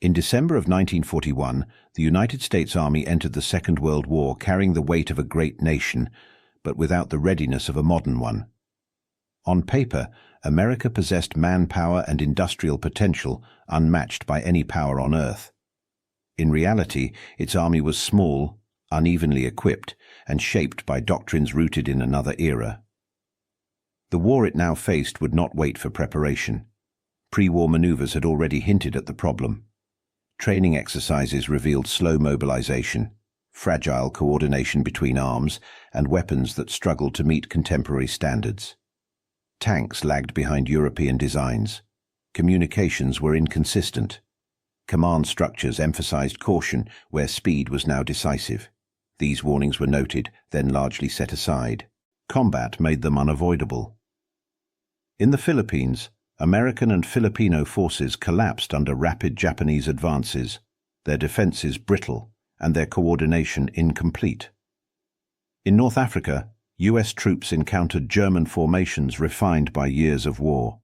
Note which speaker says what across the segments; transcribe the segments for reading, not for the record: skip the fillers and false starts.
Speaker 1: In December of 1941, the United States Army entered the Second World War carrying the weight of a great nation, but without the readiness of a modern one. On paper, America possessed manpower and industrial potential unmatched by any power on Earth. In reality, its army was small, unevenly equipped, and shaped by doctrines rooted in another era. The war it now faced would not wait for preparation. Pre-war maneuvers had already hinted at the problem. Training exercises revealed slow mobilization, fragile coordination between arms, and weapons that struggled to meet contemporary standards. Tanks lagged behind European designs. Communications were inconsistent. Command structures emphasized caution where speed was now decisive. These warnings were noted, then largely set aside. Combat made them unavoidable. In the Philippines, American and Filipino forces collapsed under rapid Japanese advances, their defenses brittle and their coordination incomplete. In North Africa, US troops encountered German formations refined by years of war.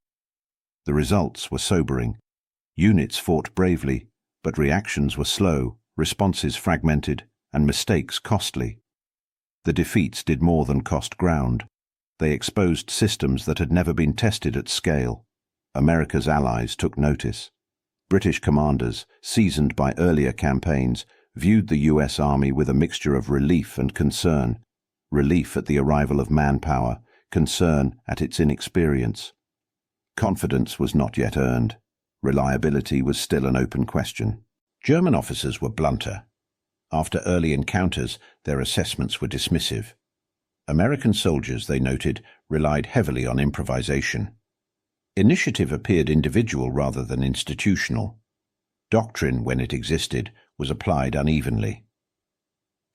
Speaker 1: The results were sobering. Units fought bravely, but reactions were slow, responses fragmented, and mistakes costly. The defeats did more than cost ground. They exposed systems that had never been tested at scale. America's allies took notice. British commanders, seasoned by earlier campaigns, viewed the US Army with a mixture of relief and concern. Relief at the arrival of manpower, concern at its inexperience. Confidence was not yet earned. Reliability was still an open question. German officers were blunter. After early encounters, their assessments were dismissive. American soldiers, they noted, relied heavily on improvisation. Initiative appeared individual rather than institutional. Doctrine, when it existed, was applied unevenly.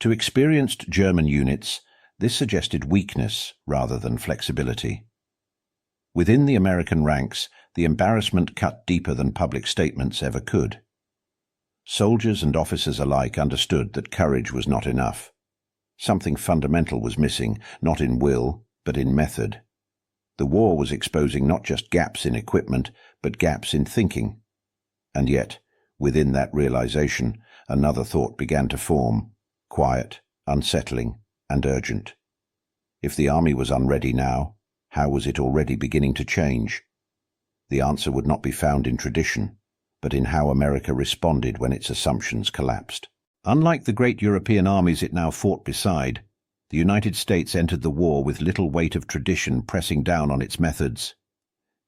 Speaker 1: To experienced German units, this suggested weakness rather than flexibility. Within the American ranks, the embarrassment cut deeper than public statements ever could. Soldiers and officers alike understood that courage was not enough. Something fundamental was missing, not in will, but in method. The war was exposing not just gaps in equipment, but gaps in thinking. And yet, within that realization, another thought began to form, quiet, unsettling, and urgent. If the army was unready now, how was it already beginning to change? The answer would not be found in tradition, but in how America responded when its assumptions collapsed. Unlike the great European armies it now fought beside, the United States entered the war with little weight of tradition pressing down on its methods.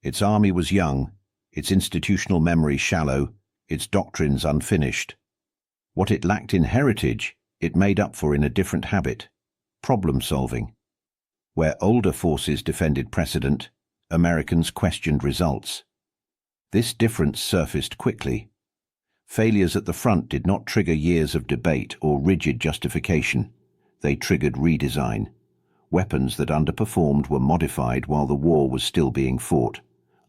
Speaker 1: Its army was young, its institutional memory shallow, its doctrines unfinished. What it lacked in heritage, it made up for in a different habit, problem-solving. Where older forces defended precedent, Americans questioned results. This difference surfaced quickly. Failures at the front did not trigger years of debate or rigid justification. They triggered redesign. Weapons that underperformed were modified while the war was still being fought.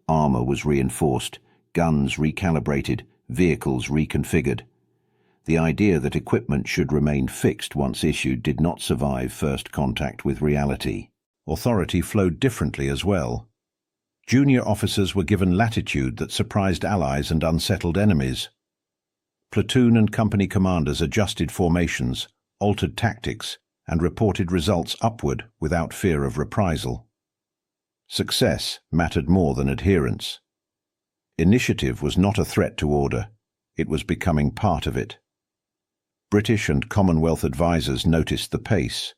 Speaker 1: Armor was reinforced, guns recalibrated, vehicles reconfigured. The idea that equipment should remain fixed once issued did not survive first contact with reality. Authority flowed differently as well. Junior officers were given latitude that surprised allies and unsettled enemies. Platoon and company commanders adjusted formations, altered tactics, and reported results upward without fear of reprisal. Success mattered more than adherence. Initiative was not a threat to order, it was becoming part of it. British and Commonwealth advisers noticed the pace.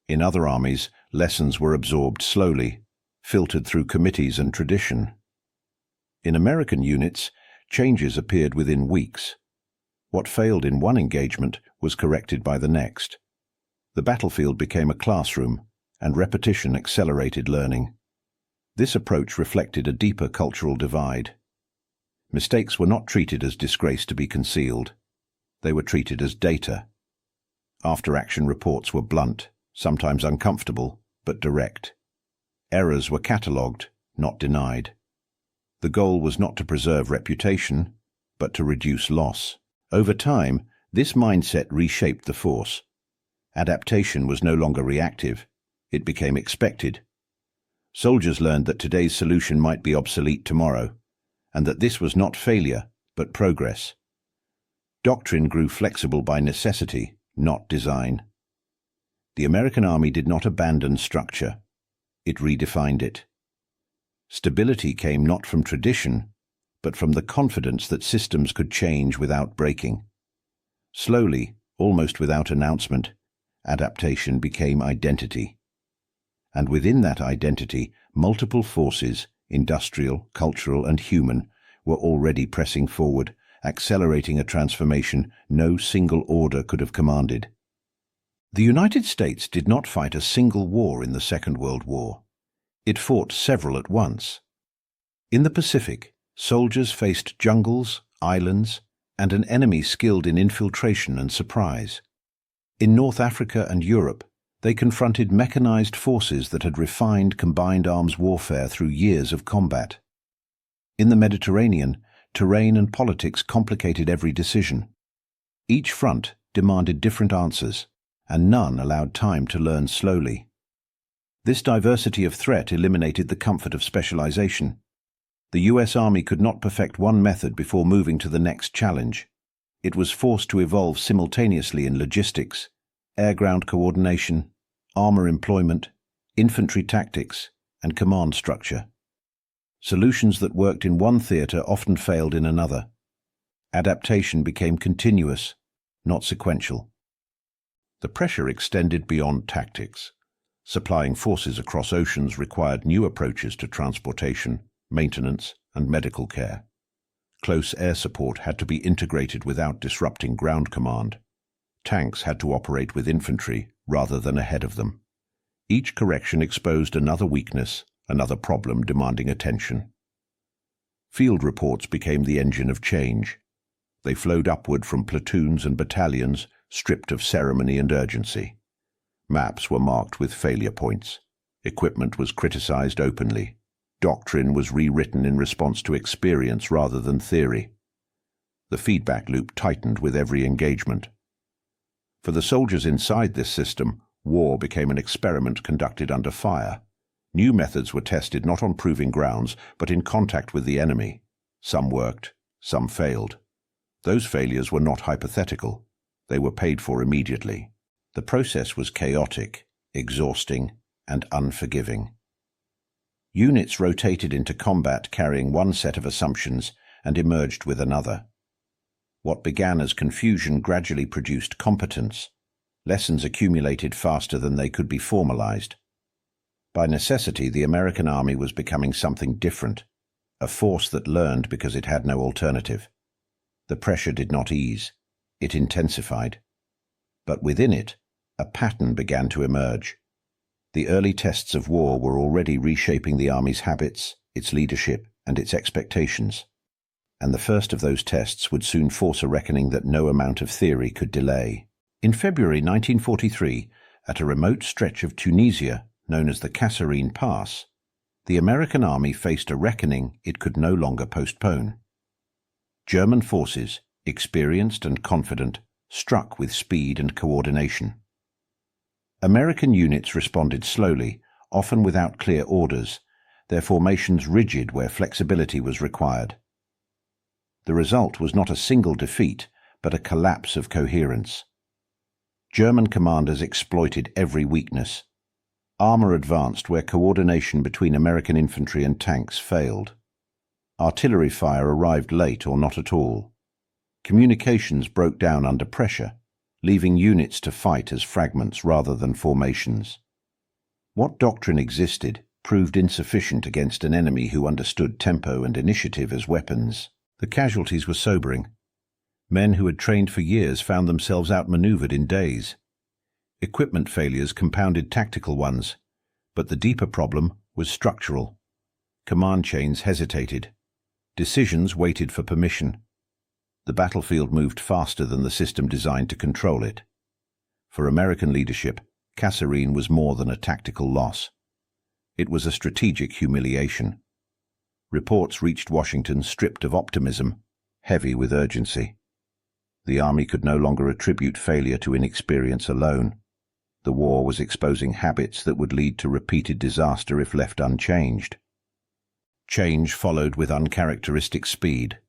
Speaker 1: In other armies, lessons were absorbed slowly, filtered through committees and tradition. In American units, changes appeared within weeks. What failed in one engagement was corrected by the next. The battlefield became a classroom, and repetition accelerated learning. This approach reflected a deeper cultural divide. Mistakes were not treated as disgrace to be concealed. They were treated as data. After-action reports were blunt, sometimes uncomfortable, but direct. Errors were catalogued, not denied. The goal was not to preserve reputation, but to reduce loss. Over time, this mindset reshaped the force. Adaptation was no longer reactive. It became expected. Soldiers learned that today's solution might be obsolete tomorrow, and that this was not failure, but progress. Doctrine grew flexible by necessity, not design. The American Army did not abandon structure. It redefined it. Stability came not from tradition, but from the confidence that systems could change without breaking. Slowly, almost without announcement, adaptation became identity. And within that identity, multiple forces, industrial, cultural, and human, were already pressing forward, accelerating a transformation no single order could have commanded. The United States did not fight a single war in the Second World War. It fought several at once. In the Pacific, soldiers faced jungles, islands, and an enemy skilled in infiltration and surprise. In North Africa and Europe, they confronted mechanized forces that had refined combined arms warfare through years of combat. In the Mediterranean, terrain and politics complicated every decision. Each front demanded different answers, and none allowed time to learn slowly. This diversity of threat eliminated the comfort of specialization. The U.S. Army could not perfect one method before moving to the next challenge. It was forced to evolve simultaneously in logistics, air-ground coordination, armor employment, infantry tactics, and command structure. Solutions that worked in one theater often failed in another. Adaptation became continuous, not sequential. The pressure extended beyond tactics. Supplying forces across oceans required new approaches to transportation, maintenance, and medical care. Close air support had to be integrated without disrupting ground command. Tanks had to operate with infantry rather than ahead of them. Each correction exposed another weakness, another problem demanding attention. Field reports became the engine of change. They flowed upward from platoons and battalions, stripped of ceremony and urgency. Maps were marked with failure points. Equipment was criticized openly. Doctrine was rewritten in response to experience rather than theory. The feedback loop tightened with every engagement. For the soldiers inside this system, war became an experiment conducted under fire. New methods were tested not on proving grounds, but in contact with the enemy. Some worked, some failed. Those failures were not hypothetical. They were paid for immediately. The process was chaotic, exhausting, and unforgiving. Units rotated into combat carrying one set of assumptions and emerged with another. What began as confusion gradually produced competence. Lessons accumulated faster than they could be formalized. By necessity, the American Army was becoming something different, a force that learned because it had no alternative. The pressure did not ease. It intensified. But within it, a pattern began to emerge. The early tests of war were already reshaping the Army's habits, its leadership, and its expectations. And the first of those tests would soon force a reckoning that no amount of theory could delay. In February 1943, at a remote stretch of Tunisia known as the Kasserine Pass, the American Army faced a reckoning it could no longer postpone. German forces, experienced and confident, struck with speed and coordination. American units responded slowly, often without clear orders, their formations rigid where flexibility was required. The result was not a single defeat, but a collapse of coherence. German commanders exploited every weakness. Armor advanced where coordination between American infantry and tanks failed. Artillery fire arrived late or not at all. Communications broke down under pressure, leaving units to fight as fragments rather than formations. What doctrine existed proved insufficient against an enemy who understood tempo and initiative as weapons. The casualties were sobering. Men who had trained for years found themselves outmaneuvered in days. Equipment failures compounded tactical ones, but the deeper problem was structural. Command chains hesitated. Decisions waited for permission. The battlefield moved faster than the system designed to control it. For American leadership, Kasserine was more than a tactical loss. It was a strategic humiliation. Reports reached Washington stripped of optimism, heavy with urgency. The Army could no longer attribute failure to inexperience alone. The war was exposing habits that would lead to repeated disaster if left unchanged. Change followed with uncharacteristic speed.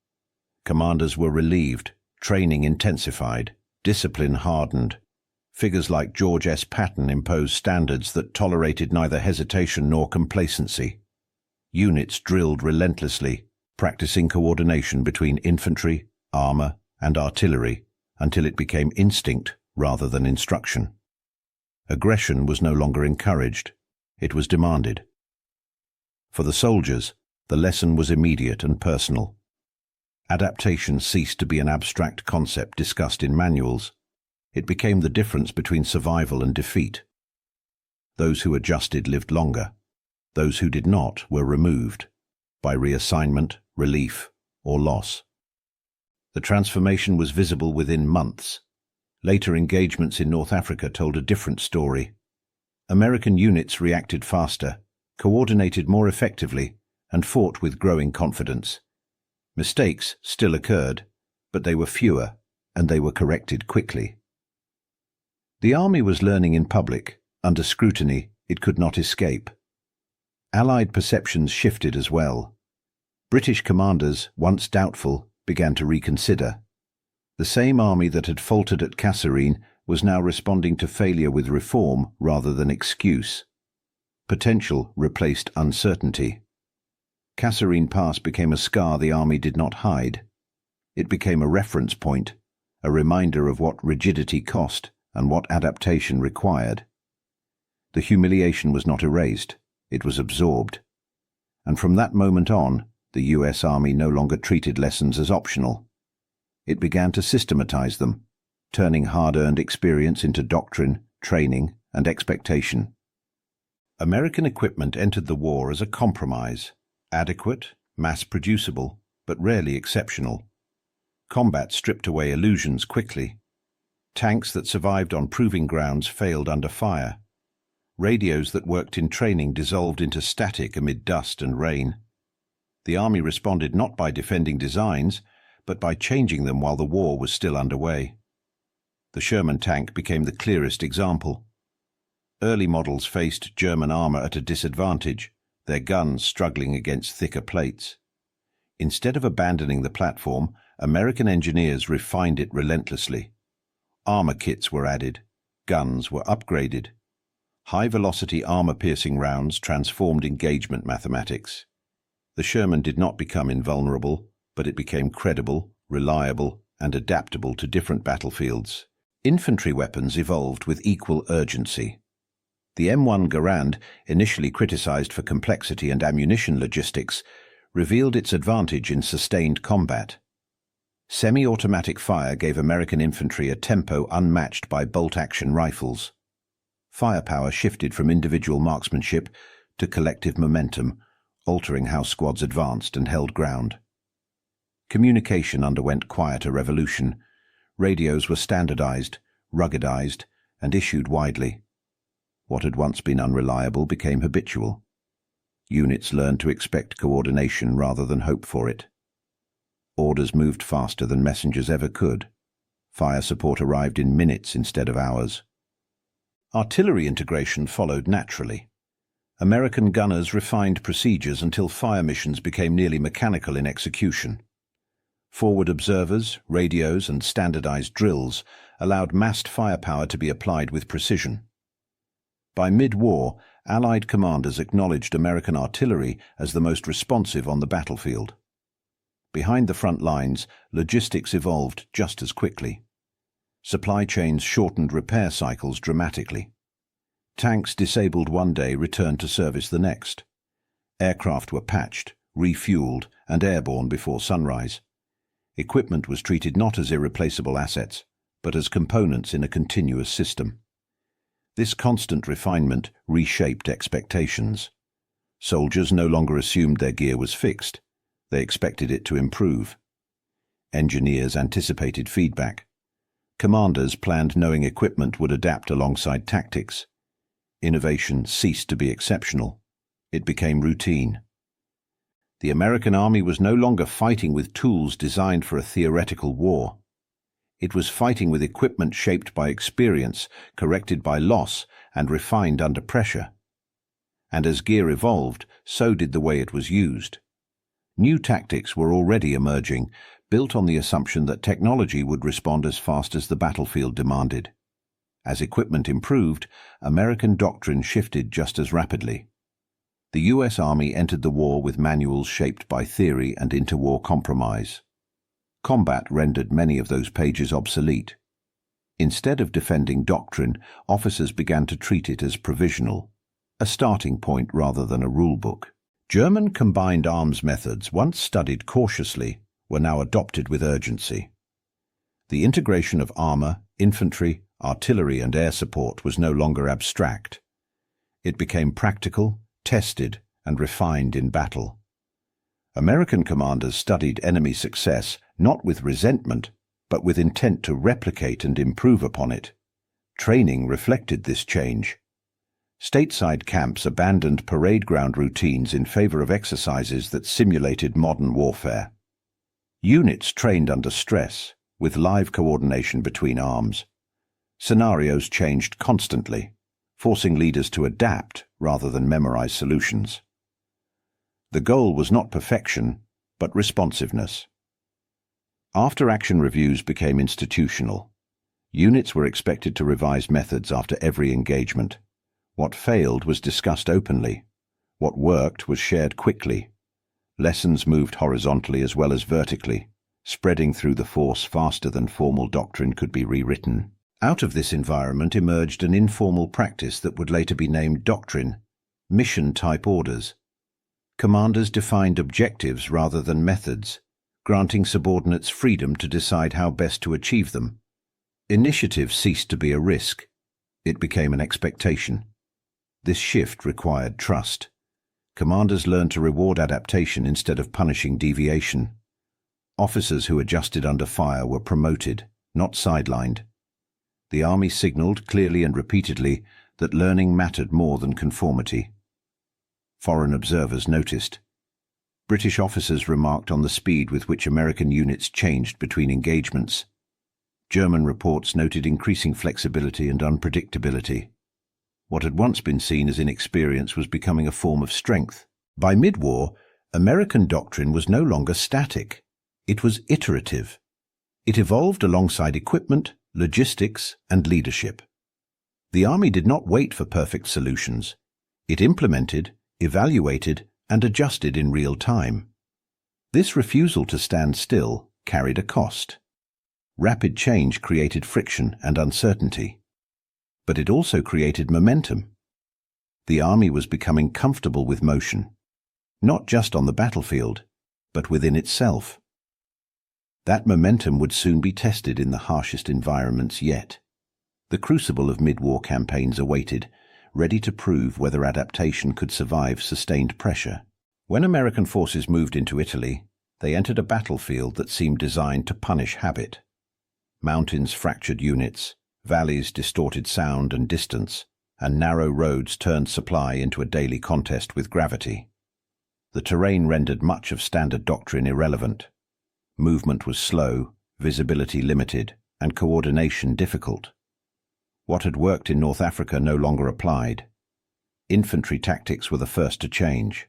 Speaker 1: Commanders were relieved, Training intensified, discipline hardened. Figures like George S. Patton imposed standards that tolerated neither hesitation nor complacency. Units drilled relentlessly, practicing coordination between infantry, armor, and artillery until it became instinct rather than instruction. Aggression was no longer encouraged, it was demanded. For the soldiers, the lesson was immediate and personal. Adaptation ceased to be an abstract concept discussed in manuals. It became the difference between survival and defeat. Those who adjusted lived longer. Those who did not were removed by reassignment, relief, or loss. The transformation was visible within months. Later engagements in North Africa told a different story. American units reacted faster, coordinated more effectively, and fought with growing confidence. Mistakes still occurred, but they were fewer, and they were corrected quickly. The army was learning in public. Under scrutiny, it could not escape. Allied perceptions shifted as well. British commanders, once doubtful, began to reconsider. The same army that had faltered at Kasserine was now responding to failure with reform rather than excuse. Potential replaced uncertainty. Kasserine Pass became a scar the army did not hide. It became a reference point, a reminder of what rigidity cost and what adaptation required. The humiliation was not erased, it was absorbed. And from that moment on, the US Army no longer treated lessons as optional. It began to systematize them, turning hard-earned experience into doctrine, training, and expectation. American equipment entered the war as a compromise, adequate, mass-producible, but rarely exceptional. Combat stripped away illusions quickly. Tanks that survived on proving grounds failed under fire. Radios that worked in training dissolved into static amid dust and rain. The Army responded not by defending designs, but by changing them while the war was still underway. The Sherman tank became the clearest example. Early models faced German armor at a disadvantage, their guns struggling against thicker plates. Instead of abandoning the platform, American engineers refined it relentlessly. Armor kits were added, guns were upgraded. High-velocity armor-piercing rounds transformed engagement mathematics. The Sherman did not become invulnerable, but it became credible, reliable, and adaptable to different battlefields. Infantry weapons evolved with equal urgency. The M1 Garand, initially criticized for complexity and ammunition logistics, revealed its advantage in sustained combat. Semi-automatic fire gave American infantry a tempo unmatched by bolt-action rifles. Firepower shifted from individual marksmanship to collective momentum, altering how squads advanced and held ground. Communication underwent quite a revolution. Radios were standardized, ruggedized, and issued widely. What had once been unreliable became habitual. Units learned to expect coordination rather than hope for it. Orders moved faster than messengers ever could. Fire support arrived in minutes instead of hours. Artillery integration followed naturally. American gunners refined procedures until fire missions became nearly mechanical in execution. Forward observers, radios, and standardized drills allowed massed firepower to be applied with precision. By mid-war, Allied commanders acknowledged American artillery as the most responsive on the battlefield. Behind the front lines, logistics evolved just as quickly. Supply chains shortened repair cycles dramatically. Tanks disabled one day returned to service the next. Aircraft were patched, refueled, and airborne before sunrise. Equipment was treated not as irreplaceable assets, but as components in a continuous system. This constant refinement reshaped expectations. Soldiers no longer assumed their gear was fixed. They expected it to improve. Engineers anticipated feedback. Commanders planned knowing equipment would adapt alongside tactics. Innovation ceased to be exceptional. It became routine. The American Army was no longer fighting with tools designed for a theoretical war. It was fighting with equipment shaped by experience, corrected by loss, and refined under pressure. And as gear evolved, so did the way it was used. New tactics were already emerging, built on the assumption that technology would respond as fast as the battlefield demanded. As equipment improved, American doctrine shifted just as rapidly. The U.S. Army entered the war with manuals shaped by theory and interwar compromise. Combat rendered many of those pages obsolete. Instead of defending doctrine, officers began to treat it as provisional, a starting point rather than a rulebook. German combined arms methods, once studied cautiously, were now adopted with urgency. The integration of armor, infantry, artillery and air support was no longer abstract. It became practical, tested, and refined in battle. American commanders studied enemy success not with resentment, but with intent to replicate and improve upon it. Training reflected this change. Stateside camps abandoned parade ground routines in favor of exercises that simulated modern warfare. Units trained under stress, with live coordination between arms. Scenarios changed constantly, forcing leaders to adapt rather than memorize solutions. The goal was not perfection, but responsiveness. After-action reviews became institutional. Units were expected to revise methods after every engagement. What failed was discussed openly. What worked was shared quickly. Lessons moved horizontally as well as vertically, spreading through the force faster than formal doctrine could be rewritten. Out of this environment emerged an informal practice that would later be named doctrine, mission-type orders. Commanders defined objectives rather than methods, granting subordinates freedom to decide how best to achieve them. Initiative ceased to be a risk. It became an expectation. This shift required trust. Commanders learned to reward adaptation instead of punishing deviation. Officers who adjusted under fire were promoted, not sidelined. The Army signaled clearly and repeatedly that learning mattered more than conformity. Foreign observers noticed. British officers remarked on the speed with which American units changed between engagements. German reports noted increasing flexibility and unpredictability. What had once been seen as inexperience was becoming a form of strength. By mid-war, American doctrine was no longer static. It was iterative. It evolved alongside equipment, logistics, and leadership. The Army did not wait for perfect solutions. It implemented, evaluated, and adjusted in real time. This refusal to stand still carried a cost. Rapid change created friction and uncertainty. But it also created momentum. The Army was becoming comfortable with motion, not just on the battlefield, but within itself. That momentum would soon be tested in the harshest environments yet. The crucible of mid-war campaigns awaited, ready to prove whether adaptation could survive sustained pressure. When American forces moved into Italy, they entered a battlefield that seemed designed to punish habit. Mountains fractured units, valleys distorted sound and distance, and narrow roads turned supply into a daily contest with gravity. The terrain rendered much of standard doctrine irrelevant. Movement was slow, visibility limited, and coordination difficult. What had worked in North Africa no longer applied. Infantry tactics were the first to change.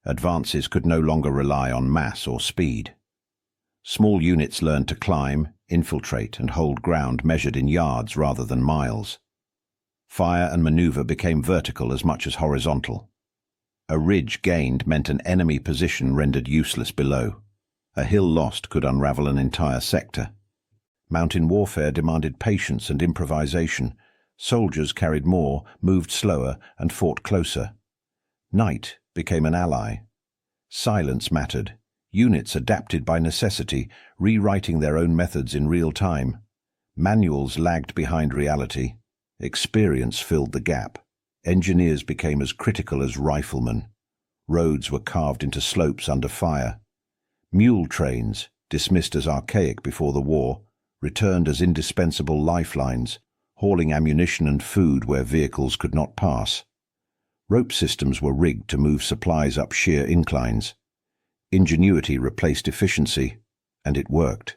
Speaker 1: Advances could no longer rely on mass or speed. Small units learned to climb, infiltrate, and hold ground measured in yards rather than miles. Fire and maneuver became vertical as much as horizontal. A ridge gained meant an enemy position rendered useless below. A hill lost could unravel an entire sector. Mountain warfare demanded patience and improvisation. Soldiers carried more, moved slower, and fought closer. Night became an ally. Silence mattered. Units adapted by necessity, rewriting their own methods in real time. Manuals lagged behind reality. Experience filled the gap. Engineers became as critical as riflemen. Roads were carved into slopes under fire. Mule trains, dismissed as archaic before the war, returned as indispensable lifelines, hauling ammunition and food where vehicles could not pass. Rope systems were rigged to move supplies up sheer inclines. Ingenuity replaced efficiency, and it worked.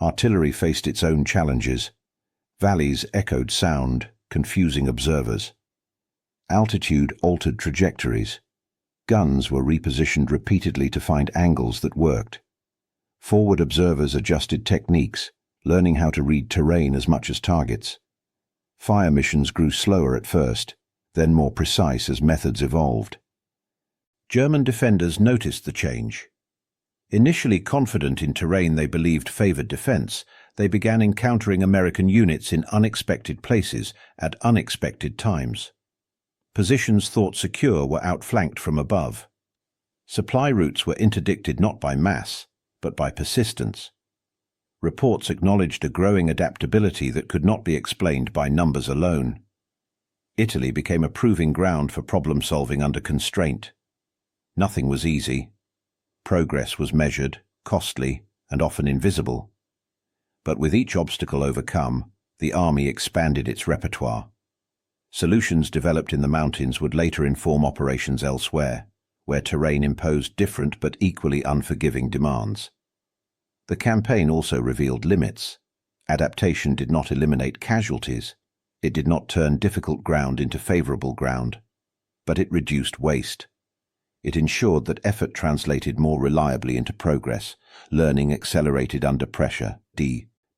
Speaker 1: Artillery faced its own challenges. Valleys echoed sound, confusing observers. Altitude altered trajectories. Guns were repositioned repeatedly to find angles that worked. Forward observers adjusted techniques, learning how to read terrain as much as targets. Fire missions grew slower at first, then more precise as methods evolved. German defenders noticed the change. Initially confident in terrain they believed favored defense, they began encountering American units in unexpected places at unexpected times. Positions thought secure were outflanked from above. Supply routes were interdicted not by mass, but by persistence. Reports acknowledged a growing adaptability that could not be explained by numbers alone. Italy became a proving ground for problem-solving under constraint. Nothing was easy. Progress was measured, costly, and often invisible. But with each obstacle overcome, the army expanded its repertoire. Solutions developed in the mountains would later inform operations elsewhere, where terrain imposed different but equally unforgiving demands. The campaign also revealed limits. Adaptation did not eliminate casualties. It did not turn difficult ground into favorable ground. But it reduced waste. It ensured that effort translated more reliably into progress, learning accelerated under pressure.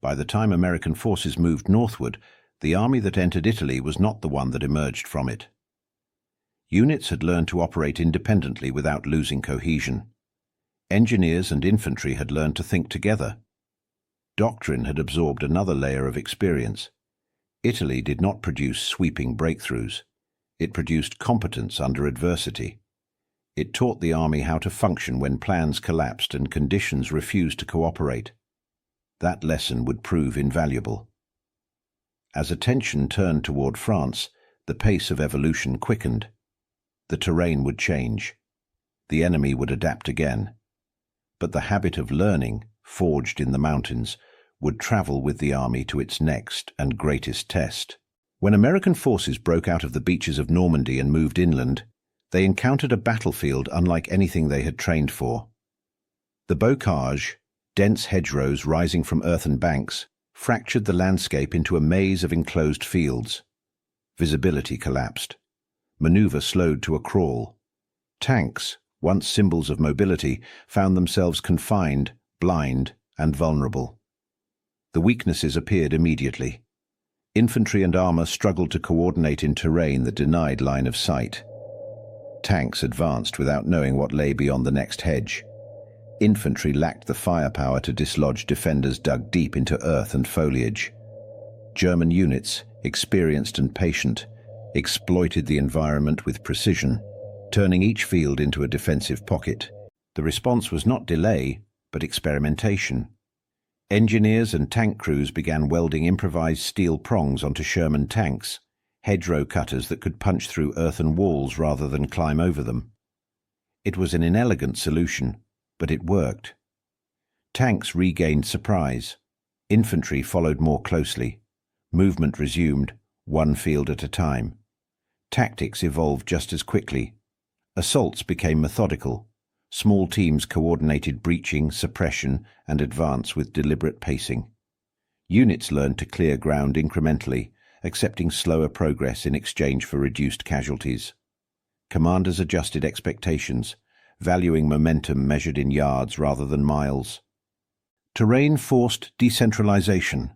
Speaker 1: By the time American forces moved northward, the army that entered Italy was not the one that emerged from it. Units had learned to operate independently without losing cohesion. Engineers and infantry had learned to think together. Doctrine had absorbed another layer of experience. Italy did not produce sweeping breakthroughs. It produced competence under adversity. It taught the army how to function when plans collapsed and conditions refused to cooperate. That lesson would prove invaluable. As attention turned toward France, the pace of evolution quickened. The terrain would change. The enemy would adapt again. But the habit of learning, forged in the mountains, would travel with the army to its next and greatest test. When American forces broke out of the beaches of Normandy and moved inland, they encountered a battlefield unlike anything they had trained for. The bocage, dense hedgerows rising from earthen banks, fractured the landscape into a maze of enclosed fields. Visibility collapsed. Maneuver slowed to a crawl. Tanks, once symbols of mobility, found themselves confined, blind, and vulnerable. The weaknesses appeared immediately. Infantry and armor struggled to coordinate in terrain that denied line of sight. Tanks advanced without knowing what lay beyond the next hedge. Infantry lacked the firepower to dislodge defenders dug deep into earth and foliage. German units, experienced and patient, exploited the environment with precision, turning each field into a defensive pocket. The response was not delay, but experimentation. Engineers and tank crews began welding improvised steel prongs onto Sherman tanks, hedgerow cutters that could punch through earthen walls rather than climb over them. It was an inelegant solution, but it worked. Tanks regained surprise. Infantry followed more closely. Movement resumed, one field at a time. Tactics evolved just as quickly. Assaults became methodical. Small teams coordinated breaching, suppression, and advance with deliberate pacing. Units learned to clear ground incrementally, accepting slower progress in exchange for reduced casualties. Commanders adjusted expectations, valuing momentum measured in yards rather than miles. Terrain forced decentralization.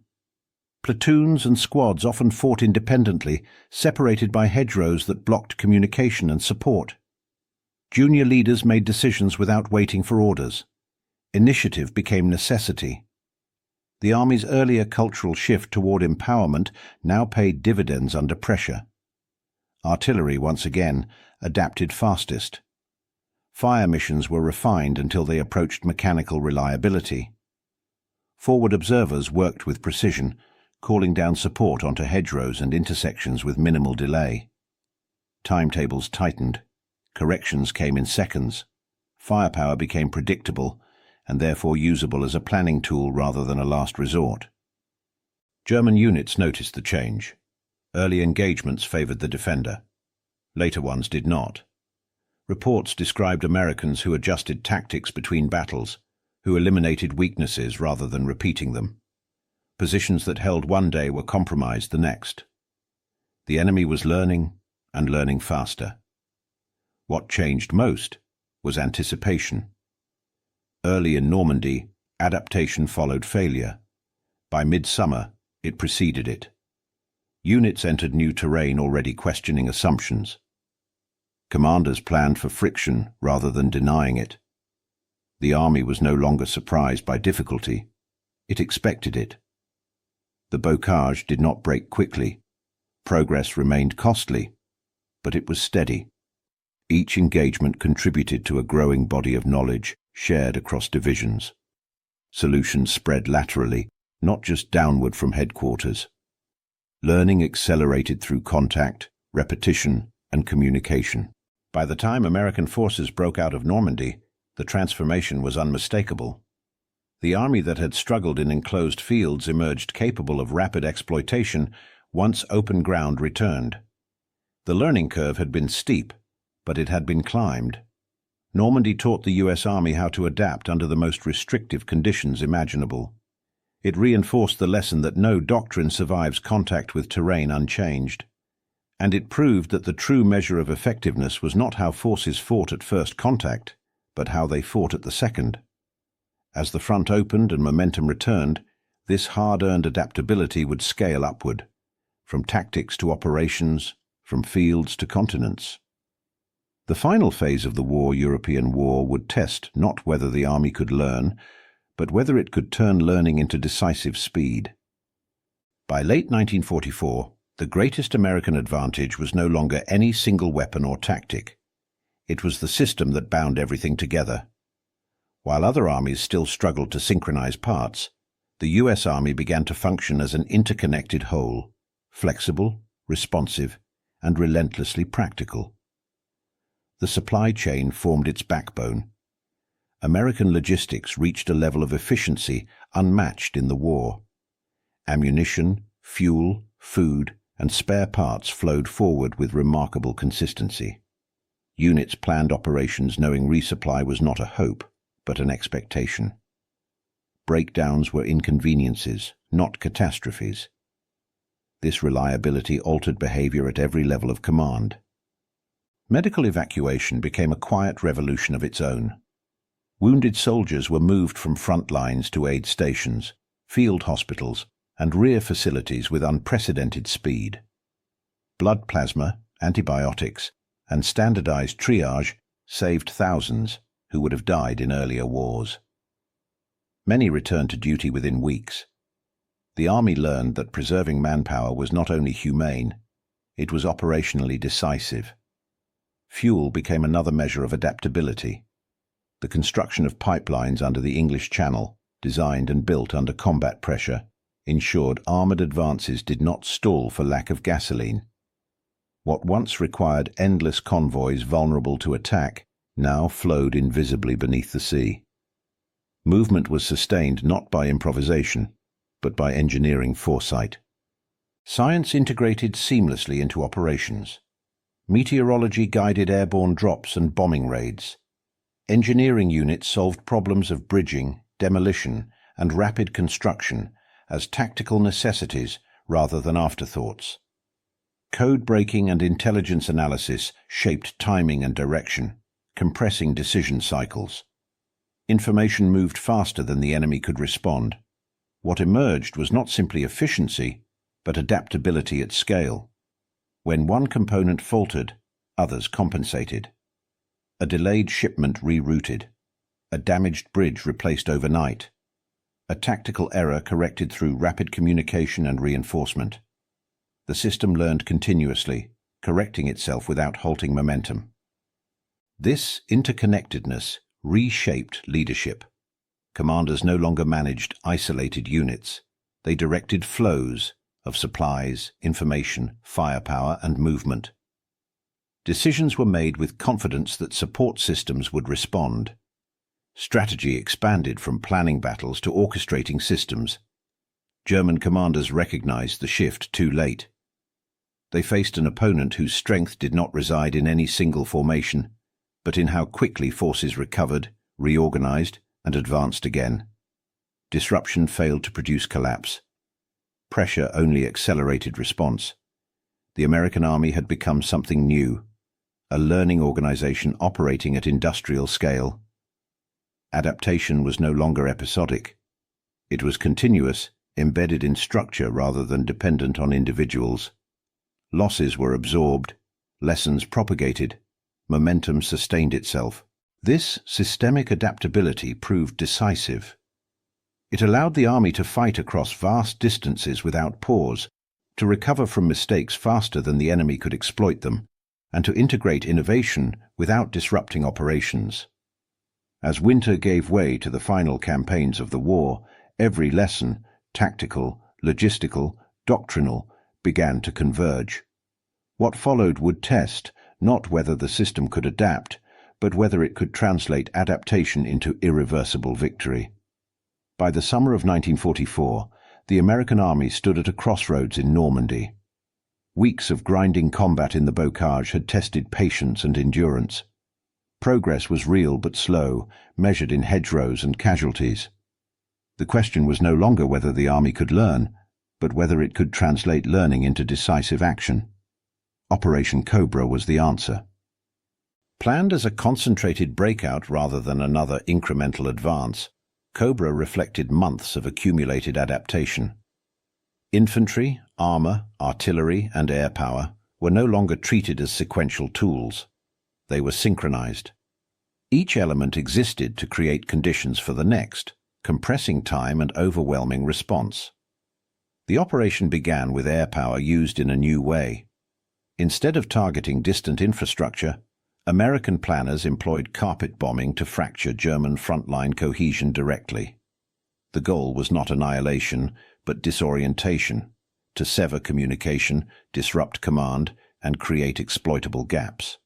Speaker 1: Platoons and squads often fought independently, separated by hedgerows that blocked communication and support. Junior leaders made decisions without waiting for orders. Initiative became necessity. The Army's earlier cultural shift toward empowerment now paid dividends under pressure. Artillery, once again, adapted fastest. Fire missions were refined until they approached mechanical reliability. Forward observers worked with precision, calling down support onto hedgerows and intersections with minimal delay. Timetables tightened. Corrections came in seconds. Firepower became predictable and therefore usable as a planning tool rather than a last resort. German units noticed the change. Early engagements favored the defender. Later ones did not. Reports described Americans who adjusted tactics between battles, who eliminated weaknesses rather than repeating them. Positions that held one day were compromised the next. The enemy was learning, and learning faster. What changed most was anticipation. Early in Normandy, Adaptation followed failure. By midsummer, it preceded it. Units entered new terrain already questioning assumptions. Commanders planned for friction rather than denying it. The army was no longer surprised by difficulty. It expected it. The bocage did not break quickly. Progress remained costly, but it was steady. Each engagement contributed to a growing body of knowledge shared across divisions. Solutions spread laterally, not just downward from headquarters. Learning accelerated through contact, repetition, and communication. By the time American forces broke out of Normandy, the transformation was unmistakable. The army that had struggled in enclosed fields emerged capable of rapid exploitation once open ground returned. The learning curve had been steep, but it had been climbed. Normandy taught the U.S. Army how to adapt under the most restrictive conditions imaginable. It reinforced the lesson that no doctrine survives contact with terrain unchanged. And it proved that the true measure of effectiveness was not how forces fought at first contact, but how they fought at the second. As the front opened and momentum returned, this hard-earned adaptability would scale upward, from tactics to operations, from fields to continents. The final phase of the European War would test not whether the army could learn, but whether it could turn learning into decisive speed. By late 1944, the greatest American advantage was no longer any single weapon or tactic. It was the system that bound everything together. While other armies still struggled to synchronize parts, the U.S. Army began to function as an interconnected whole, flexible, responsive, and relentlessly practical. The supply chain formed its backbone. American logistics reached a level of efficiency unmatched in the war. Ammunition, fuel, food, and spare parts flowed forward with remarkable consistency. Units planned operations knowing resupply was not a hope, but an expectation. Breakdowns were inconveniences, not catastrophes. This reliability altered behavior at every level of command. Medical evacuation became a quiet revolution of its own. Wounded soldiers were moved from front lines to aid stations, field hospitals, and rear facilities with unprecedented speed. Blood plasma, antibiotics, and standardized triage saved thousands who would have died in earlier wars. Many returned to duty within weeks. The army learned that preserving manpower was not only humane, it was operationally decisive. Fuel became another measure of adaptability. The construction of pipelines under the English Channel, designed and built under combat pressure, ensured armored advances did not stall for lack of gasoline. What once required endless convoys vulnerable to attack now flowed invisibly beneath the sea. Movement was sustained not by improvisation, but by engineering foresight. Science integrated seamlessly into operations. Meteorology guided airborne drops and bombing raids. Engineering units solved problems of bridging, demolition, and rapid construction as tactical necessities rather than afterthoughts. Code breaking and intelligence analysis shaped timing and direction, compressing decision cycles. Information moved faster than the enemy could respond. What emerged was not simply efficiency, but adaptability at scale. When one component faltered, others compensated. A delayed shipment rerouted. A damaged bridge replaced overnight. A tactical error corrected through rapid communication and reinforcement. The system learned continuously, correcting itself without halting momentum. This interconnectedness reshaped leadership. Commanders no longer managed isolated units. They directed flows of supplies, information, firepower, and movement. Decisions were made with confidence that support systems would respond. Strategy expanded from planning battles to orchestrating systems. German commanders recognized the shift too late. They faced an opponent whose strength did not reside in any single formation, but in how quickly forces recovered, reorganized, and advanced again. Disruption failed to produce collapse. Pressure only accelerated response. The American army had become something new, a learning organization operating at industrial scale. Adaptation was no longer episodic. It was continuous, embedded in structure rather than dependent on individuals. Losses were absorbed, lessons propagated, momentum sustained itself. This systemic adaptability proved decisive. It allowed the army to fight across vast distances without pause, to recover from mistakes faster than the enemy could exploit them, and to integrate innovation without disrupting operations. As winter gave way to the final campaigns of the war, every lesson, tactical, logistical, doctrinal, began to converge. What followed would test not whether the system could adapt, but whether it could translate adaptation into irreversible victory. By the summer of 1944, the American army stood at a crossroads in Normandy. Weeks of grinding combat in the bocage had tested patience and endurance. Progress was real but slow, measured in hedgerows and casualties. The question was no longer whether the army could learn, but whether it could translate learning into decisive action. Operation Cobra was the answer. Planned as a concentrated breakout rather than another incremental advance, Cobra reflected months of accumulated adaptation. Infantry, armor, artillery, and air power were no longer treated as sequential tools. They were synchronized. Each element existed to create conditions for the next, compressing time and overwhelming response. The operation began with air power used in a new way. Instead of targeting distant infrastructure, American planners employed carpet bombing to fracture German frontline cohesion directly. The goal was not annihilation, but disorientation, to sever communication, disrupt command, and create exploitable gaps.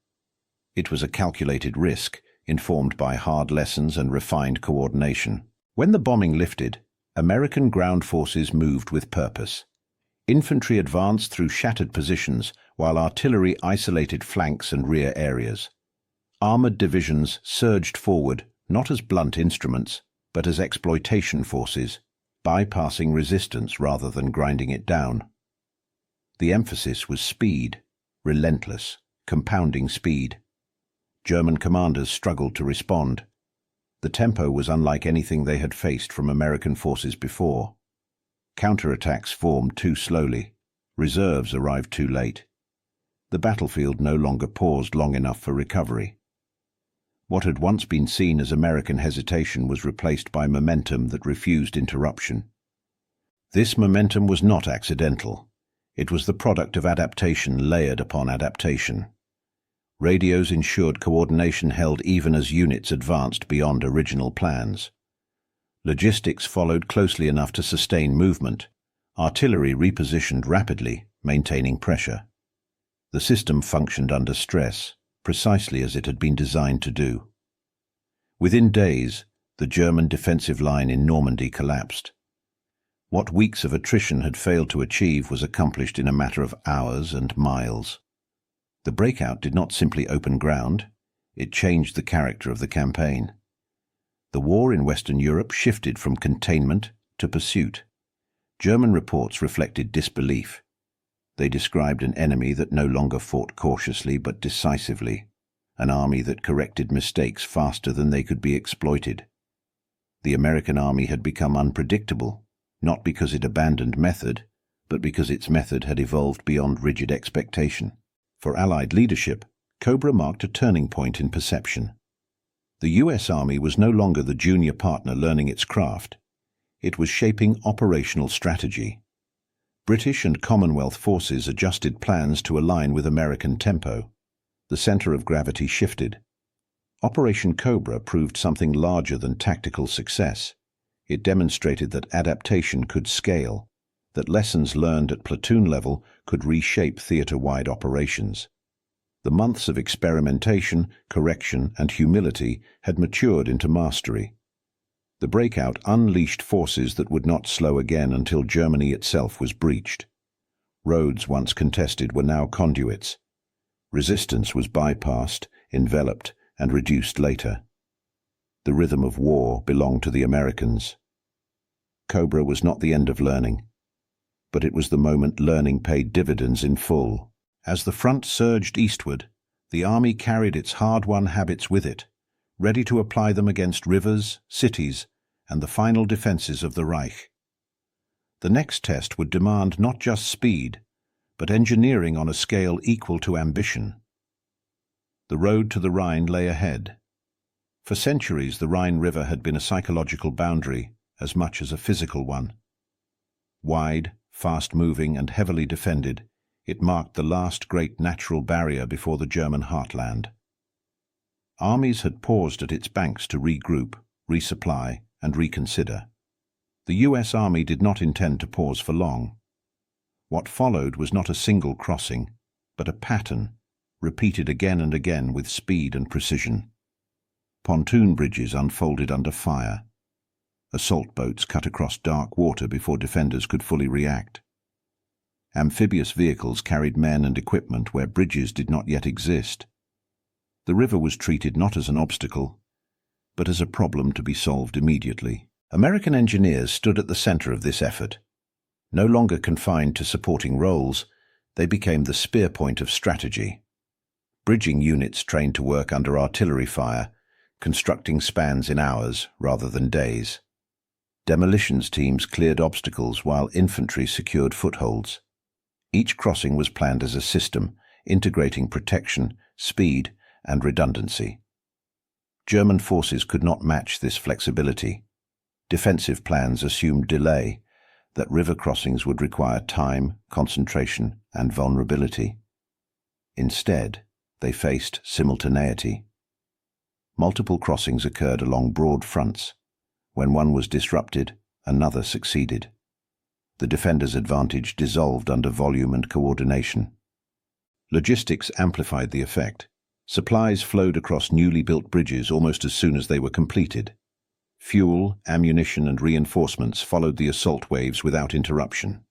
Speaker 1: It was a calculated risk, informed by hard lessons and refined coordination. When the bombing lifted, American ground forces moved with purpose. Infantry advanced through shattered positions, while artillery isolated flanks and rear areas. Armored divisions surged forward, not as blunt instruments, but as exploitation forces, bypassing resistance rather than grinding it down. The emphasis was speed, relentless, compounding speed. German commanders struggled to respond. The tempo was unlike anything they had faced from American forces before. Counterattacks formed too slowly. Reserves arrived too late. The battlefield no longer paused long enough for recovery. What had once been seen as American hesitation was replaced by momentum that refused interruption. This momentum was not accidental. It was the product of adaptation layered upon adaptation. Radios ensured coordination held even as units advanced beyond original plans. Logistics followed closely enough to sustain movement. Artillery repositioned rapidly, maintaining pressure. The system functioned under stress, precisely as it had been designed to do. Within days, the German defensive line in Normandy collapsed. What weeks of attrition had failed to achieve was accomplished in a matter of hours and miles. The breakout did not simply open ground, it changed the character of the campaign. The war in Western Europe shifted from containment to pursuit. German reports reflected disbelief. They described an enemy that no longer fought cautiously but decisively, an army that corrected mistakes faster than they could be exploited. The American army had become unpredictable, not because it abandoned method, but because its method had evolved beyond rigid expectation. For Allied leadership, Cobra marked a turning point in perception. The U.S. Army was no longer the junior partner learning its craft. It was shaping operational strategy. British and Commonwealth forces adjusted plans to align with American tempo. The center of gravity shifted. Operation Cobra proved something larger than tactical success. It demonstrated that adaptation could scale, that lessons learned at platoon level could reshape theater-wide operations. The months of experimentation, correction, and humility had matured into mastery. The breakout unleashed forces that would not slow again until Germany itself was breached. Roads once contested were now conduits. Resistance was bypassed, enveloped, and reduced later. The rhythm of war belonged to the Americans. Cobra was not the end of learning, but it was the moment learning paid dividends in full. As the front surged eastward, the army carried its hard-won habits with it, ready to apply them against rivers, cities, and the final defenses of the Reich. The next test would demand not just speed, but engineering on a scale equal to ambition. The road to the Rhine lay ahead. For centuries, the Rhine River had been a psychological boundary as much as a physical one. Wide, fast-moving, and heavily defended, it marked the last great natural barrier before the German heartland. Armies had paused at its banks to regroup, resupply, and reconsider. The US Army did not intend to pause for long. What followed was not a single crossing, but a pattern, repeated again and again with speed and precision. Pontoon bridges unfolded under fire. Assault boats cut across dark water before defenders could fully react. Amphibious vehicles carried men and equipment where bridges did not yet exist. The river was treated not as an obstacle, but as a problem to be solved immediately. American engineers stood at the center of this effort. No longer confined to supporting roles, they became the spear point of strategy. Bridging units trained to work under artillery fire, constructing spans in hours rather than days. Demolitions teams cleared obstacles while infantry secured footholds. Each crossing was planned as a system, integrating protection, speed, and redundancy. German forces could not match this flexibility. Defensive plans assumed delay, that river crossings would require time, concentration, and vulnerability. Instead, they faced simultaneity. Multiple crossings occurred along broad fronts. When one was disrupted, another succeeded. The defenders' advantage dissolved under volume and coordination. Logistics amplified the effect. Supplies flowed across newly built bridges almost as soon as they were completed. Fuel, ammunition, and reinforcements followed the assault waves without interruption.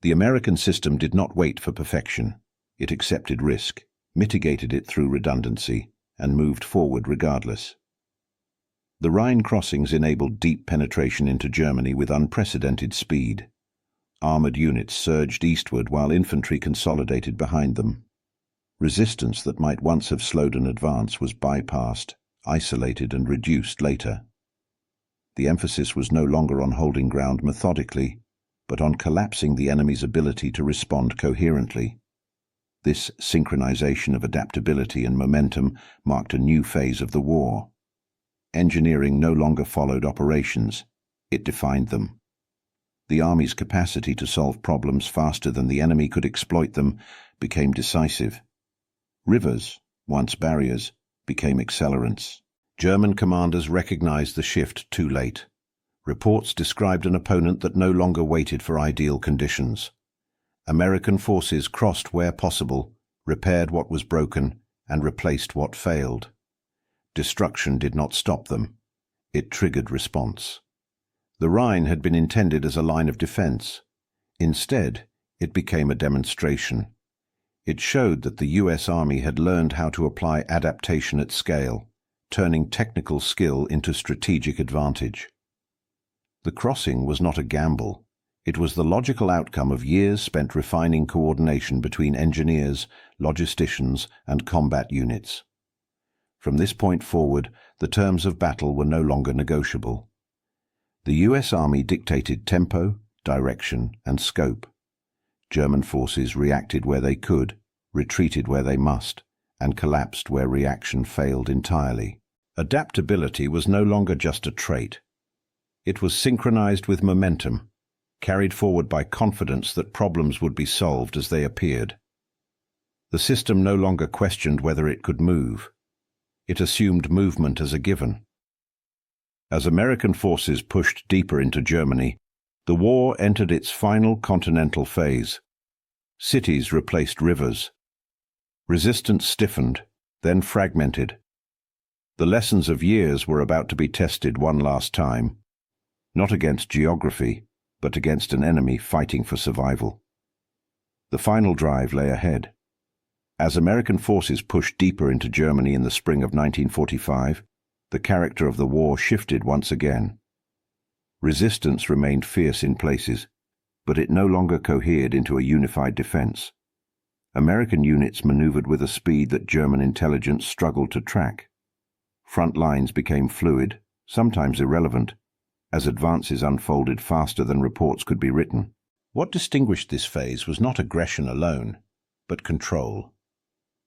Speaker 1: The American system did not wait for perfection. It accepted risk, mitigated it through redundancy, and moved forward regardless. The Rhine crossings enabled deep penetration into Germany with unprecedented speed. Armored units surged eastward while infantry consolidated behind them. Resistance that might once have slowed an advance was bypassed, isolated, and reduced later. The emphasis was no longer on holding ground methodically, but on collapsing the enemy's ability to respond coherently. This synchronization of adaptability and momentum marked a new phase of the war. Engineering no longer followed operations, it defined them. The Army's capacity to solve problems faster than the enemy could exploit them became decisive. Rivers, once barriers, became accelerants. German commanders recognized the shift too late. Reports described an opponent that no longer waited for ideal conditions. American forces crossed where possible, repaired what was broken, and replaced what failed. Destruction did not stop them. It triggered response. The Rhine had been intended as a line of defense. Instead, it became a demonstration. It showed that the US Army had learned how to apply adaptation at scale, turning technical skill into strategic advantage. The crossing was not a gamble. It was the logical outcome of years spent refining coordination between engineers, logisticians, and combat units. From this point forward, the terms of battle were no longer negotiable. The US Army dictated tempo, direction, and scope. German forces reacted where they could, retreated where they must, and collapsed where reaction failed entirely. Adaptability was no longer just a trait. It was synchronized with momentum, carried forward by confidence that problems would be solved as they appeared. The system no longer questioned whether it could move. It assumed movement as a given. As American forces pushed deeper into Germany, the war entered its final continental phase. Cities replaced rivers. Resistance stiffened, then fragmented. The lessons of years were about to be tested one last time, not against geography, but against an enemy fighting for survival. The final drive lay ahead. As American forces pushed deeper into Germany in the spring of 1945, the character of the war shifted once again. Resistance remained fierce in places, but it no longer cohered into a unified defense. American units maneuvered with a speed that German intelligence struggled to track. Front lines became fluid, sometimes irrelevant, as advances unfolded faster than reports could be written. What distinguished this phase was not aggression alone, but control.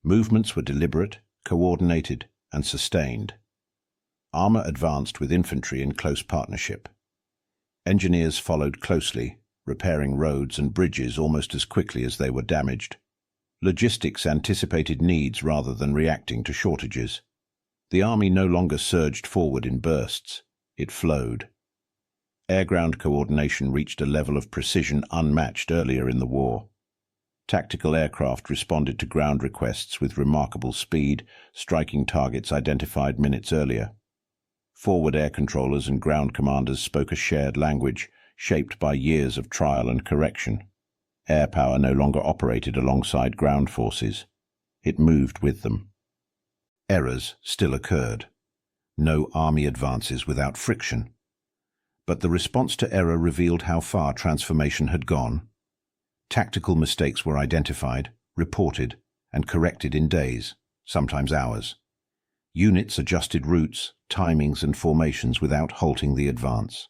Speaker 1: Movements were deliberate, coordinated, and sustained. Armor advanced with infantry in close partnership. Engineers followed closely, repairing roads and bridges almost as quickly as they were damaged. Logistics anticipated needs rather than reacting to shortages. The army no longer surged forward in bursts. It flowed. Air-ground coordination reached a level of precision unmatched earlier in the war. Tactical aircraft responded to ground requests with remarkable speed, striking targets identified minutes earlier. Forward air controllers and ground commanders spoke a shared language, shaped by years of trial and correction. Air power no longer operated alongside ground forces. It moved with them. Errors still occurred. No army advances without friction. But the response to error revealed how far transformation had gone. Tactical mistakes were identified, reported, and corrected in days, sometimes hours. Units adjusted routes, timings, and formations without halting the advance.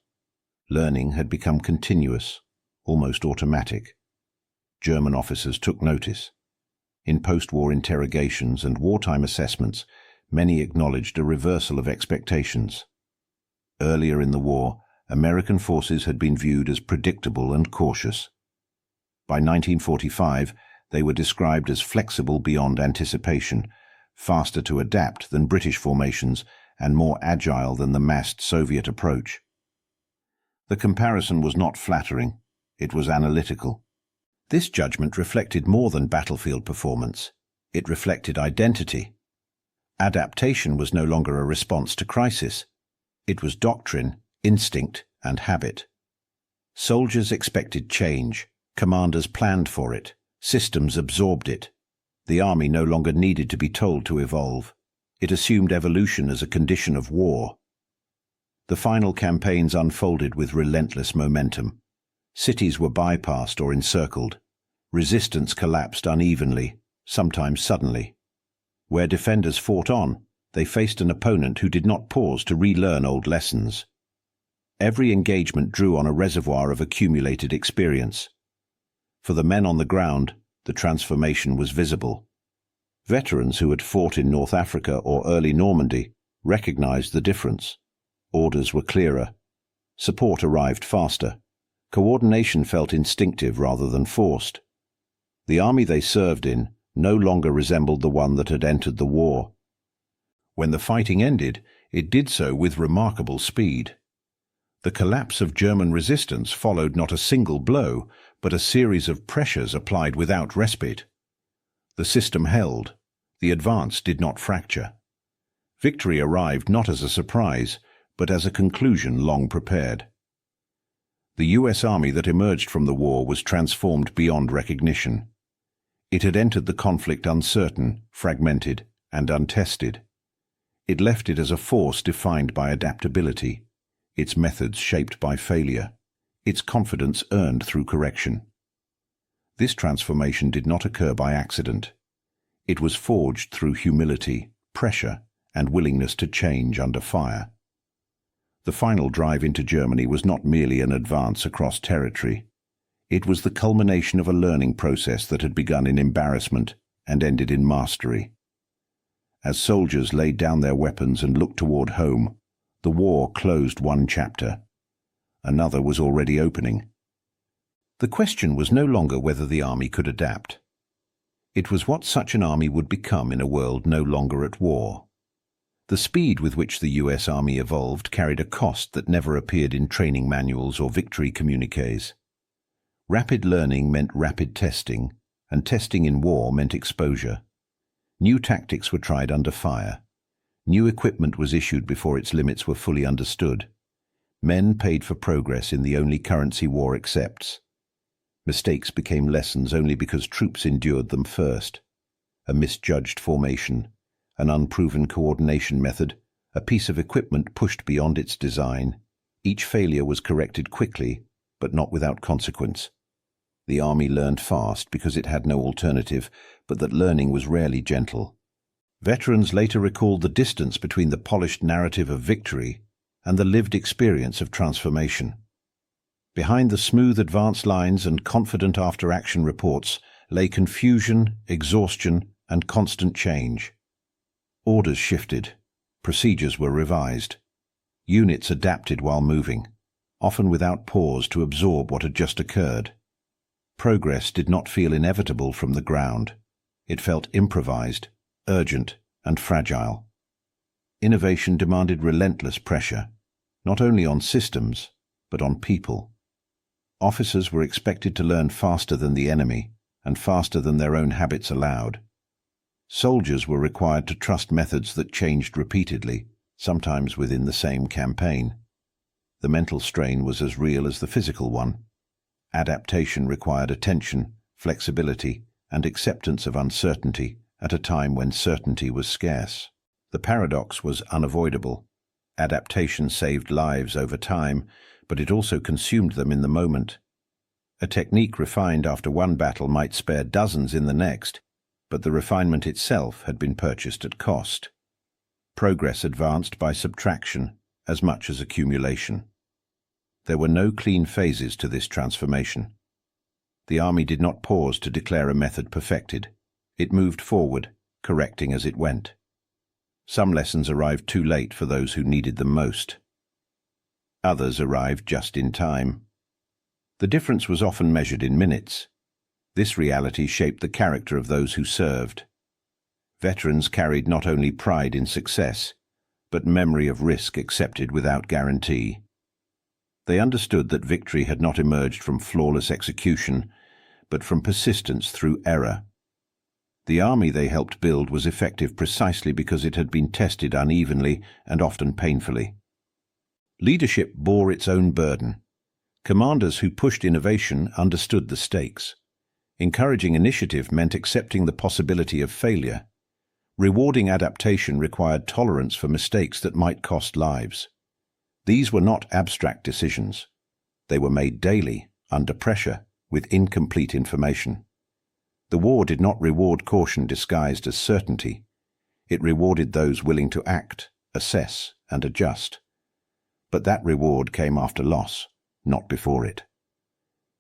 Speaker 1: Learning had become continuous, almost automatic. German officers took notice. In post-war interrogations and wartime assessments, many acknowledged a reversal of expectations. Earlier in the war, American forces had been viewed as predictable and cautious. By 1945, they were described as flexible beyond anticipation, faster to adapt than British formations, and more agile than the massed Soviet approach. The comparison was not flattering, it was analytical. This judgment reflected more than battlefield performance. It reflected identity. Adaptation was no longer a response to crisis. It was doctrine, instinct, and habit. Soldiers expected change. Commanders planned for it. Systems absorbed it. The army no longer needed to be told to evolve. It assumed evolution as a condition of war. The final campaigns unfolded with relentless momentum. Cities were bypassed or encircled. Resistance collapsed unevenly, sometimes suddenly. Where defenders fought on, they faced an opponent who did not pause to relearn old lessons. Every engagement drew on a reservoir of accumulated experience. For the men on the ground, the transformation was visible. Veterans who had fought in North Africa or early Normandy recognized the difference. Orders were clearer. Support arrived faster. Coordination felt instinctive rather than forced. The army they served in no longer resembled the one that had entered the war. When the fighting ended, it did so with remarkable speed. The collapse of German resistance followed not a single blow, but a series of pressures applied without respite. The system held. The advance did not fracture. Victory arrived not as a surprise, but as a conclusion long prepared. The U.S. Army that emerged from the war was transformed beyond recognition. It had entered the conflict uncertain, fragmented, and untested. It left it as a force defined by adaptability, its methods shaped by failure, its confidence earned through correction. This transformation did not occur by accident. It was forged through humility, pressure, and willingness to change under fire. The final drive into Germany was not merely an advance across territory. It was the culmination of a learning process that had begun in embarrassment and ended in mastery. As soldiers laid down their weapons and looked toward home, the war closed one chapter. Another was already opening. The question was no longer whether the army could adapt. It was what such an army would become in a world no longer at war. The speed with which the U.S. Army evolved carried a cost that never appeared in training manuals or victory communiques. Rapid learning meant rapid testing, and testing in war meant exposure. New tactics were tried under fire. New equipment was issued before its limits were fully understood. Men paid for progress in the only currency war accepts. Mistakes became lessons only because troops endured them first. A misjudged formation, an unproven coordination method, a piece of equipment pushed beyond its design. Each failure was corrected quickly, but not without consequence. The army learned fast because it had no alternative, but that learning was rarely gentle. Veterans later recalled the distance between the polished narrative of victory and the lived experience of transformation. Behind the smooth advance lines and confident after-action reports lay confusion, exhaustion, and constant change. Orders shifted, procedures were revised, units adapted while moving, often without pause to absorb what had just occurred. Progress did not feel inevitable from the ground. It felt improvised, urgent, and fragile. Innovation demanded relentless pressure, not only on systems, but on people. Officers were expected to learn faster than the enemy, and faster than their own habits allowed. Soldiers were required to trust methods that changed repeatedly, sometimes within the same campaign. The mental strain was as real as the physical one. Adaptation required attention, flexibility, and acceptance of uncertainty at a time when certainty was scarce. The paradox was unavoidable. Adaptation saved lives over time, but it also consumed them in the moment. A technique refined after one battle might spare dozens in the next, but the refinement itself had been purchased at cost. Progress advanced by subtraction as much as accumulation. There were no clean phases to this transformation. The army did not pause to declare a method perfected. It moved forward, correcting as it went. Some lessons arrived too late for those who needed them most. Others arrived just in time. The difference was often measured in minutes. This reality shaped the character of those who served. Veterans carried not only pride in success, but memory of risk accepted without guarantee. They understood that victory had not emerged from flawless execution, but from persistence through error. The army they helped build was effective precisely because it had been tested unevenly and often painfully. Leadership bore its own burden. Commanders who pushed innovation understood the stakes. Encouraging initiative meant accepting the possibility of failure. Rewarding adaptation required tolerance for mistakes that might cost lives. These were not abstract decisions. They were made daily, under pressure, with incomplete information. The war did not reward caution disguised as certainty. It rewarded those willing to act, assess, and adjust. But that reward came after loss, not before it.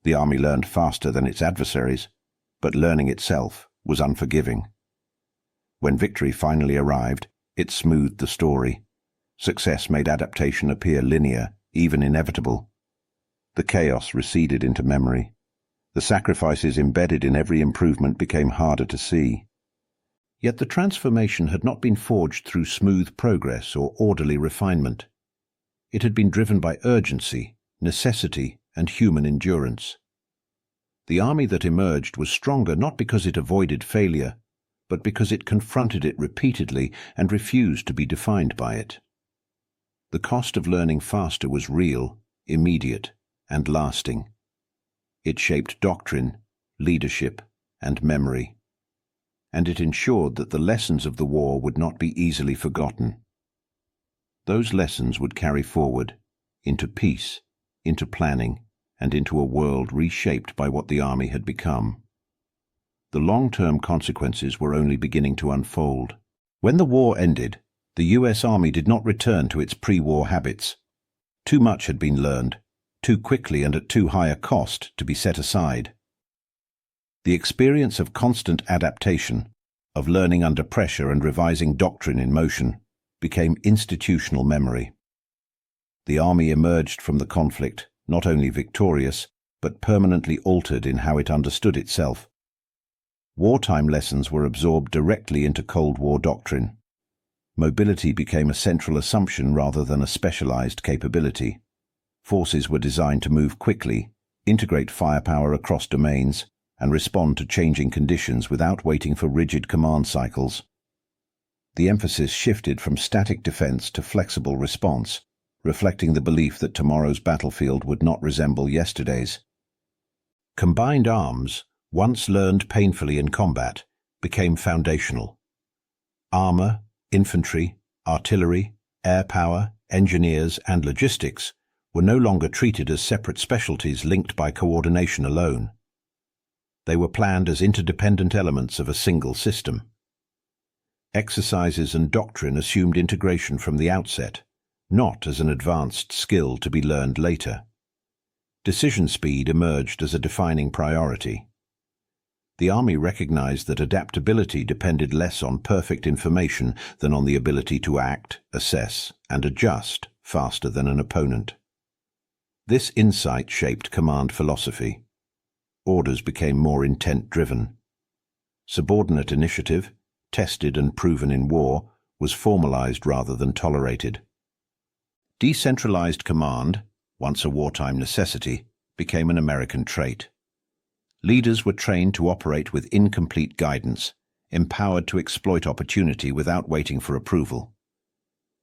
Speaker 1: The army learned faster than its adversaries, but learning itself was unforgiving. When victory finally arrived, it smoothed the story. Success made adaptation appear linear, even inevitable. The chaos receded into memory. The sacrifices embedded in every improvement became harder to see. Yet the transformation had not been forged through smooth progress or orderly refinement. It had been driven by urgency, necessity, and human endurance. The army that emerged was stronger not because it avoided failure, but because it confronted it repeatedly and refused to be defined by it. The cost of learning faster was real, immediate, and lasting. It shaped doctrine, leadership, and memory, and it ensured that the lessons of the war would not be easily forgotten. Those lessons would carry forward, into peace, into planning, and into a world reshaped by what the army had become. The long-term consequences were only beginning to unfold. When the war ended, the U.S. Army did not return to its pre-war habits. Too much had been learned, too quickly and at too high a cost to be set aside. The experience of constant adaptation, of learning under pressure and revising doctrine in motion, became institutional memory. The army emerged from the conflict, not only victorious, but permanently altered in how it understood itself. Wartime lessons were absorbed directly into Cold War doctrine. Mobility became a central assumption rather than a specialized capability. Forces were designed to move quickly, integrate firepower across domains, and respond to changing conditions without waiting for rigid command cycles. The emphasis shifted from static defense to flexible response, reflecting the belief that tomorrow's battlefield would not resemble yesterday's. Combined arms, once learned painfully in combat, became foundational. Armor, infantry, artillery, air power, engineers, and logistics were no longer treated as separate specialties linked by coordination alone. They were planned as interdependent elements of a single system. Exercises and doctrine assumed integration from the outset, not as an advanced skill to be learned later. Decision speed emerged as a defining priority. The Army recognized that adaptability depended less on perfect information than on the ability to act, assess, and adjust faster than an opponent. This insight shaped command philosophy. Orders became more intent-driven. Subordinate initiative, tested and proven in war, was formalized rather than tolerated. Decentralized command, once a wartime necessity, became an American trait. Leaders were trained to operate with incomplete guidance, empowered to exploit opportunity without waiting for approval.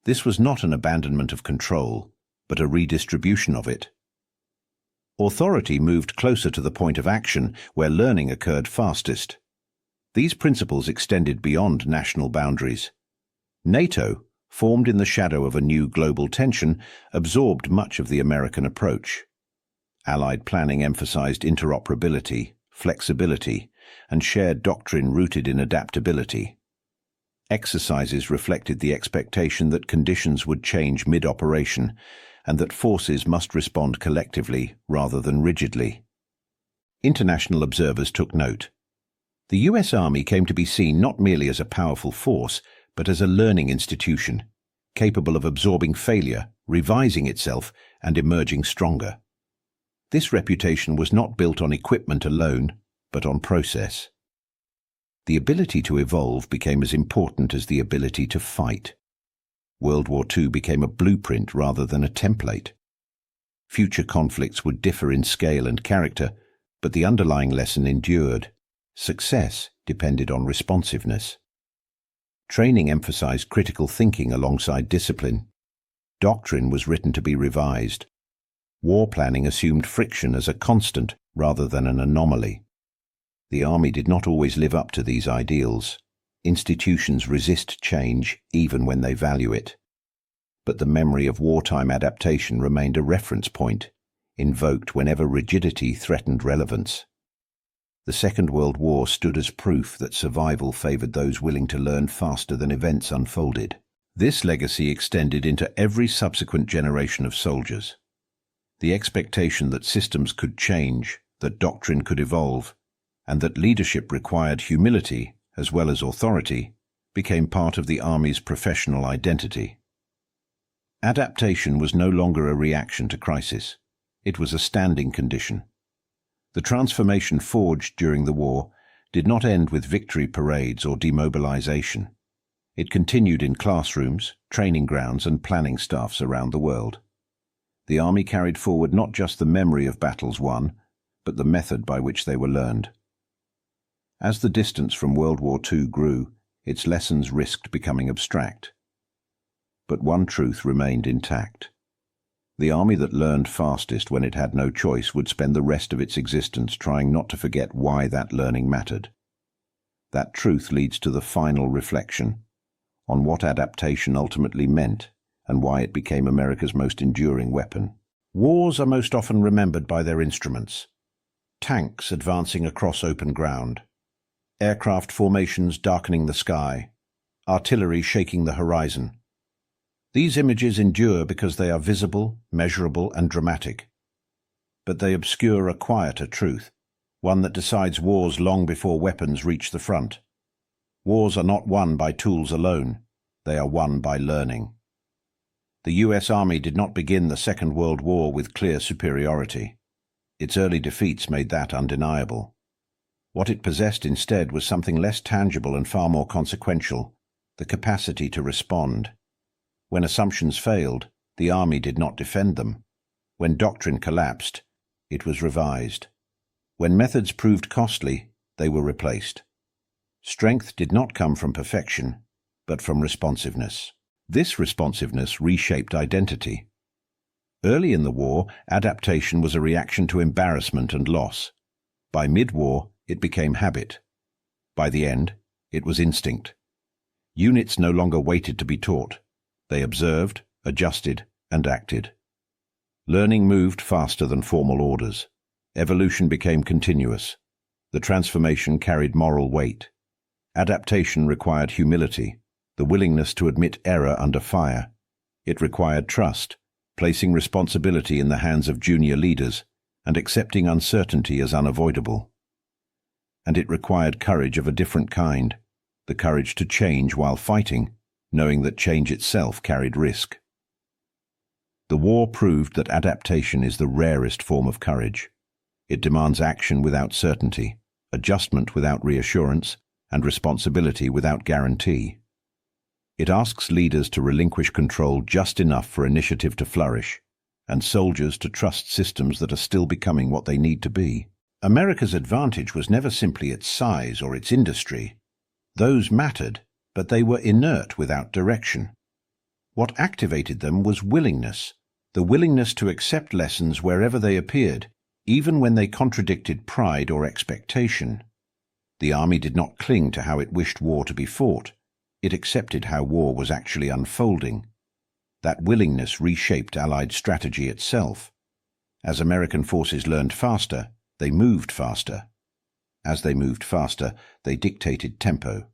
Speaker 1: This was not an abandonment of control, but a redistribution of it. Authority moved closer to the point of action, where learning occurred fastest. These principles extended beyond national boundaries. NATO, formed in the shadow of a new global tension, absorbed much of the American approach. Allied planning emphasized interoperability, flexibility, and shared doctrine rooted in adaptability. Exercises reflected the expectation that conditions would change mid-operation and that forces must respond collectively rather than rigidly. International observers took note. The U.S. Army came to be seen not merely as a powerful force, but as a learning institution, capable of absorbing failure, revising itself, and emerging stronger. This reputation was not built on equipment alone, but on process. The ability to evolve became as important as the ability to fight. World War II became a blueprint rather than a template. Future conflicts would differ in scale and character, but the underlying lesson endured. Success depended on responsiveness. Training emphasized critical thinking alongside discipline. Doctrine was written to be revised. War planning assumed friction as a constant rather than an anomaly. The Army did not always live up to these ideals. Institutions resist change even when they value it. But the memory of wartime adaptation remained a reference point, invoked whenever rigidity threatened relevance. The Second World War stood as proof that survival favored those willing to learn faster than events unfolded. This legacy extended into every subsequent generation of soldiers. The expectation that systems could change, that doctrine could evolve, and that leadership required humility as well as authority, became part of the Army's professional identity. Adaptation was no longer a reaction to crisis. It was a standing condition. The transformation forged during the war did not end with victory parades or demobilization. It continued in classrooms, training grounds, and planning staffs around the world. The Army carried forward not just the memory of battles won, but the method by which they were learned. As the distance from World War II grew, its lessons risked becoming abstract. But one truth remained intact. The Army that learned fastest when it had no choice would spend the rest of its existence trying not to forget why that learning mattered. That truth leads to the final reflection on what adaptation ultimately meant and why it became America's most enduring weapon. Wars are most often remembered by their instruments. Tanks advancing across open ground, aircraft formations darkening the sky, artillery shaking the horizon. These images endure because they are visible, measurable, and dramatic. But they obscure a quieter truth, one that decides wars long before weapons reach the front. Wars are not won by tools alone. They are won by learning. The U.S. Army did not begin the Second World War with clear superiority. Its early defeats made that undeniable. What it possessed instead was something less tangible and far more consequential: the capacity to respond. When assumptions failed, the Army did not defend them. When doctrine collapsed, it was revised. When methods proved costly, they were replaced. Strength did not come from perfection, but from responsiveness. This responsiveness reshaped identity. Early in the war, adaptation was a reaction to embarrassment and loss. By mid-war, it became habit. By the end, it was instinct. Units no longer waited to be taught. They observed, adjusted, and acted. Learning moved faster than formal orders. Evolution became continuous. The transformation carried moral weight. Adaptation required humility, the willingness to admit error under fire. It required trust, placing responsibility in the hands of junior leaders and accepting uncertainty as unavoidable. And it required courage of a different kind, the courage to change while fighting, knowing that change itself carried risk. The war proved that adaptation is the rarest form of courage. It demands action without certainty, adjustment without reassurance, and responsibility without guarantee. It asks leaders to relinquish control just enough for initiative to flourish, and soldiers to trust systems that are still becoming what they need to be. America's advantage was never simply its size or its industry. Those mattered, but they were inert without direction. What activated them was willingness, the willingness to accept lessons wherever they appeared, even when they contradicted pride or expectation. The army did not cling to how it wished war to be fought. It accepted how war was actually unfolding. That willingness reshaped Allied strategy itself. As American forces learned faster, they moved faster. As they moved faster, they dictated tempo.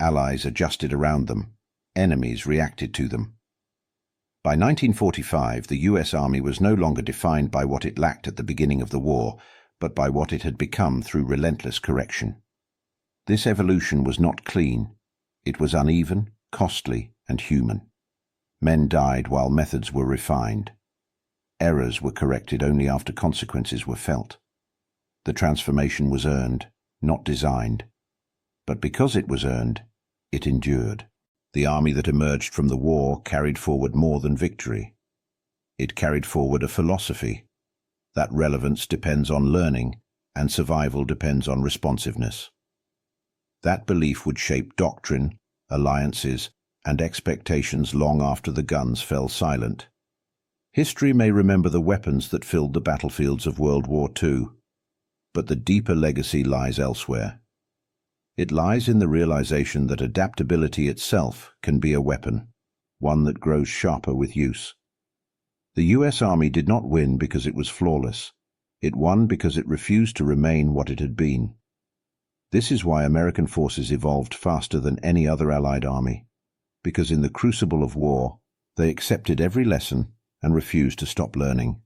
Speaker 1: Allies adjusted around them. Enemies reacted to them. By 1945, the US Army was no longer defined by what it lacked at the beginning of the war, but by what it had become through relentless correction. This evolution was not clean. It was uneven, costly, and human. Men died while methods were refined. Errors were corrected only after consequences were felt. The transformation was earned, not designed. But because it was earned, it endured. The army that emerged from the war carried forward more than victory. It carried forward a philosophy. That relevance depends on learning, and survival depends on responsiveness. That belief would shape doctrine, alliances, and expectations long after the guns fell silent. History may remember the weapons that filled the battlefields of World War II, but the deeper legacy lies elsewhere. It lies in the realization that adaptability itself can be a weapon, one that grows sharper with use. The US Army did not win because it was flawless. It won because it refused to remain what it had been. This is why American forces evolved faster than any other Allied army, because in the crucible of war, they accepted every lesson and refused to stop learning.